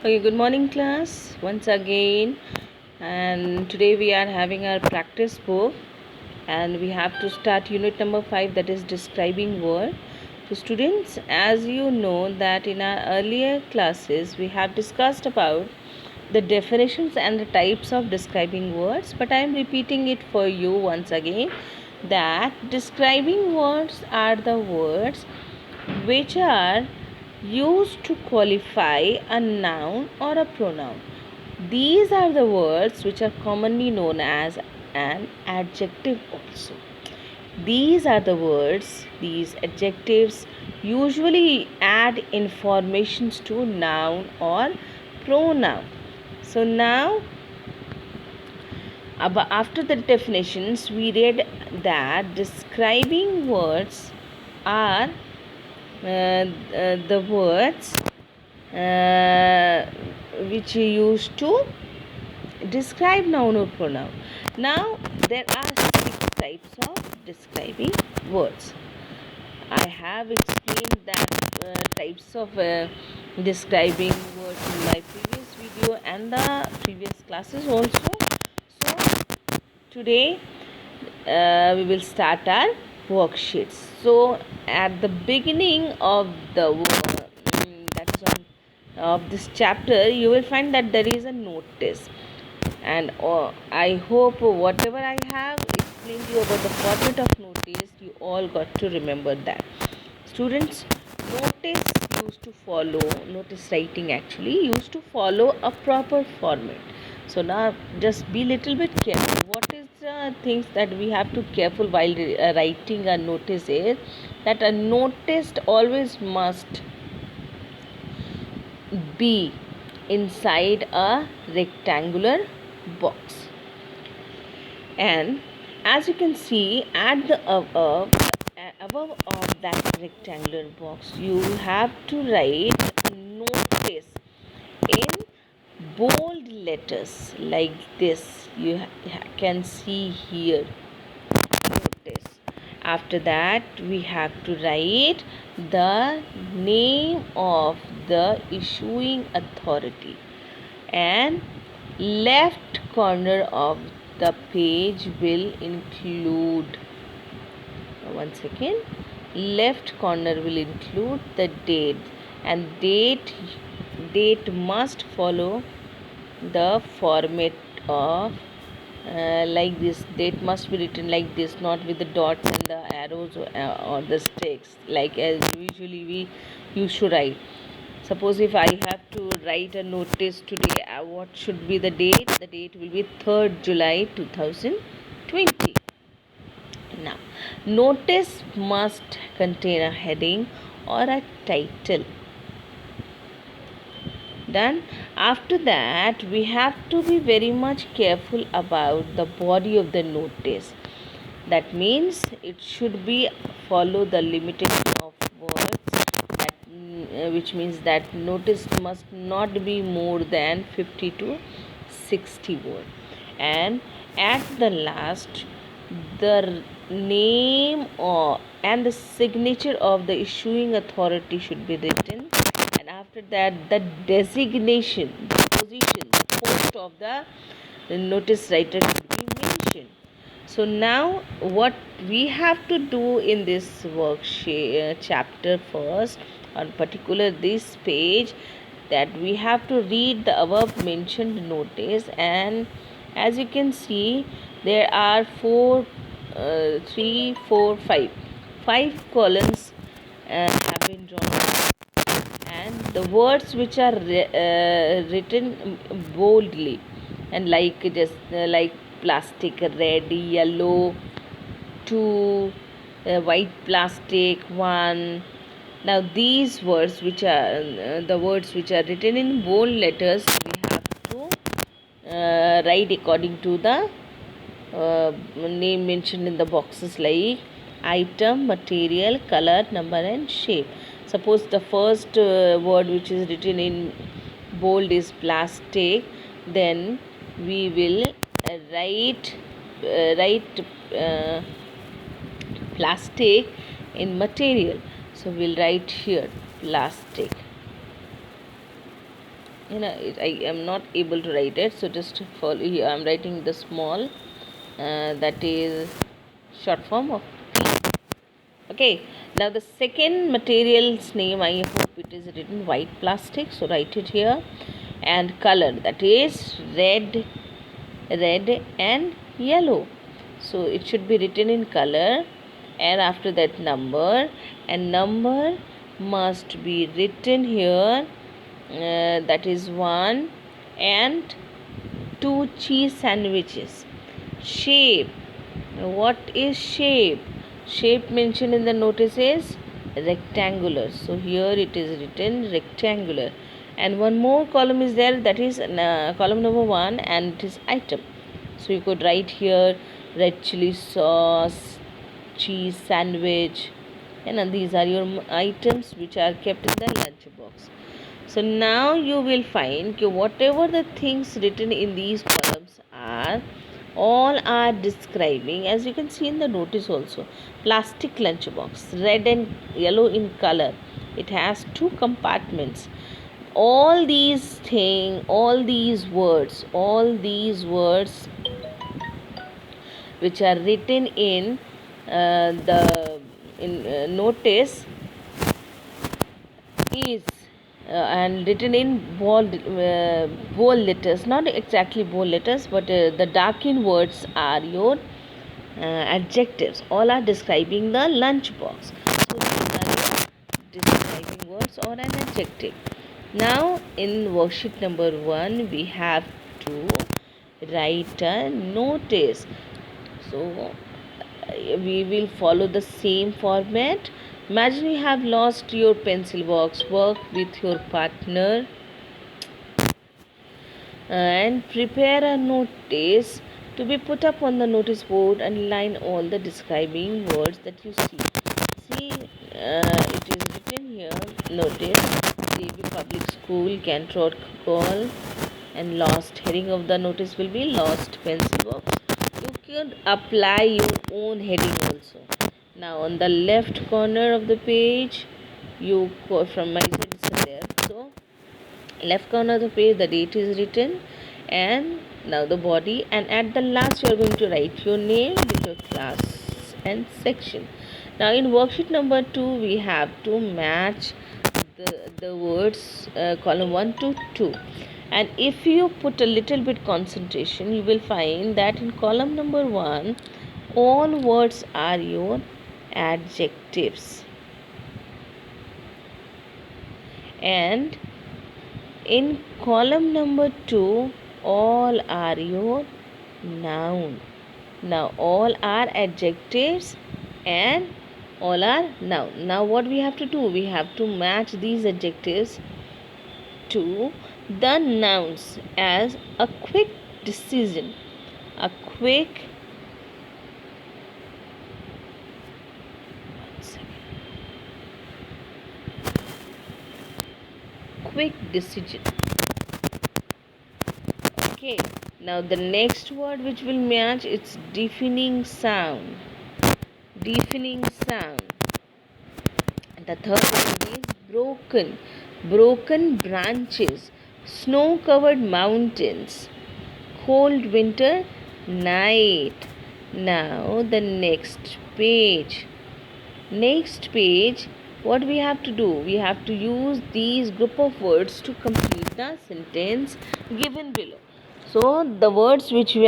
Okay, good morning, class, once again. And today we are having our practice book, and we have to start unit number 5, that is describing word. So, students, as you know, that in our earlier classes we have discussed about the definitions and the types of describing words, but I am repeating it for you once again that describing words are the words which are used to qualify a noun or a pronoun. These are the words which are commonly known as an adjective also. These are the words, these adjectives usually add informations to noun or pronoun. So now after the definitions we read that describing words are the words which you use to describe noun or pronoun. Now there are 6 types of describing words. I have explained that types of describing words in my previous video and the previous classes also. So today we will start our worksheets. So at the beginning of the that is on of this chapter, you will find that there is a notice, and I hope whatever I have explained to you about the format of notice, you all got to remember that. Students, notice used to follow notice writing actually used to follow a proper format. So now just be little bit careful. What is the things that we have to careful while writing a notice is that a notice always must be inside a rectangular box, and as you can see at the above of that rectangular box, you have to write a notice in bold letters like this. You can see here notice. After that we have to write the name of the issuing authority, and left corner of the page will include one second left corner will include the date, and date must follow the format of like this. Date must be written like this, not with the dots and the arrows or the sticks like as usually we used to write. Suppose if I have to write a notice today, what should be the date? The date will be 3rd July 2020. Now, notice must contain a heading or a title. Done. After that, we have to be very much careful about the body of the notice. That means it should be follow the limitation of words, that, which means that notice must not be more than 50 to 60 words, and at the last the name or and the signature of the issuing authority should be written, and after that the designation, the position, the post of the notice writer should be mentioned. So now what we have to do in this worksheet chapter first, on particular this page, that we have to read the above mentioned notice, and as you can see there are 5 columns have been drawn, and the words which are written boldly, and like just like plastic red, yellow 2, white plastic 1. Now these words which are the words which are written in bold letters, we have to write according to the name mentioned in the boxes like item, material, color, number and shape. Suppose the first word which is written in bold is plastic, then we will write plastic in material. So we'll write here plastic. I am not able to write it, so just follow here. I'm writing the small, that is short form of P. Okay, now the second material's name, I hope it is written white plastic, so write it here. And color, that is red and yellow, so it should be written in color. And after that number, and number must be written here, that is 1 and 2 cheese sandwiches. Shape, what is shape? Shape mentioned in the notice is rectangular, so here it is written rectangular. And one more column is there, that is column number 1, and it is item. So you could write here red chili sauce, cheese sandwich, and these are your items which are kept in the lunch box. So now you will find whatever the things written in these columns are, all are describing, as you can see in the notice also, plastic lunch box, red and yellow in color. It has 2 compartments. All these things, all these words which are written in the notice is and written in bold letters, not exactly bold letters, but the darkened words are your adjectives. All are describing the lunch box, so these are your describing words or an adjective. Now in worksheet number 1 we have to write a notice. So we will follow the same format. Imagine you have lost your pencil box, work with your partner and prepare a notice to be put up on the notice board and line all the describing words that you see. See, it is written here, notice, JB Public School, Cantrod Call, and lost. Heading of the notice will be lost pencil box. You could apply your own heading also. Now on the left corner of the page, you go from my side is there. So left corner of the page the date is written, and now the body, and at the last you are going to write your name with your class and section. Now in worksheet number 2 we have to match the words column 1 to 2, and if you put a little bit concentration you will find that in column number 1 all words are your adjectives, and in column number 2 all are your noun. Now all are adjectives and all are noun. Now what we have to do, we have to match these adjectives to the nouns as a quick decision. A quick decision. Okay, now the next word which will match, it's deafening sound. Deafening sound. The third one is broken branches, snow covered mountains, cold winter night. Now the next page, what we have to do, we have to use these group of words to complete the sentence given below. So the words which we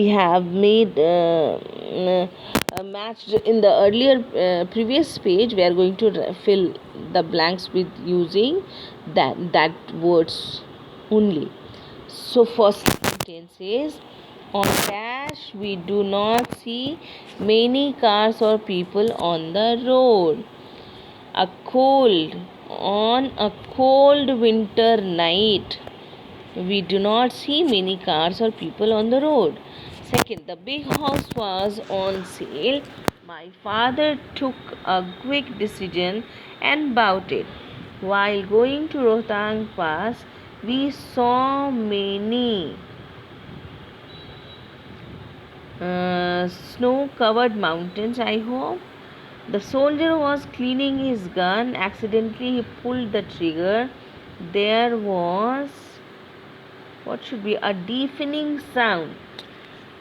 have made matched in the earlier previous page, we are going to fill the blanks with using that words only. So first sentence is, on dash we do not see many cars or people on the road. On a cold winter night we do not see many cars or people on the road. Second, the big house was on sale. My father took a quick decision and bought it. While going to Rohtang Pass, we saw many snow-covered mountains, I hope. The soldier was cleaning his gun. Accidentally, he pulled the trigger. There was What should be a deafening sound?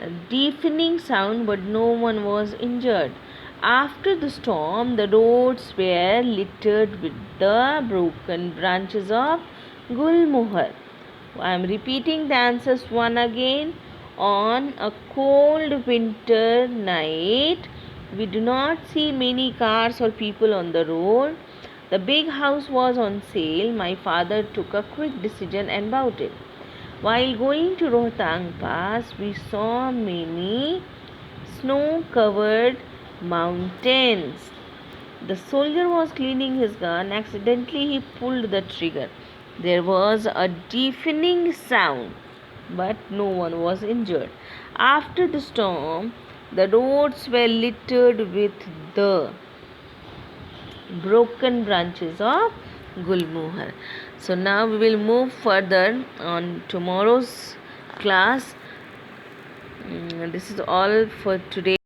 A deafening sound, but no one was injured. After the storm, the roads were littered with the broken branches of Gulmohar. I am repeating the answers one again. On a cold winter night, we do not see many cars or people on the road. The big house was on sale. My father took a quick decision and bought it. While going to Rohtang Pass, we saw many snow-covered mountains. The soldier was cleaning his gun. Accidentally, he pulled the trigger. There was a deafening sound, but no one was injured. After the storm, the roads were littered with the broken branches of Gulmohar. So now we will move further on tomorrow's class. This is all for today.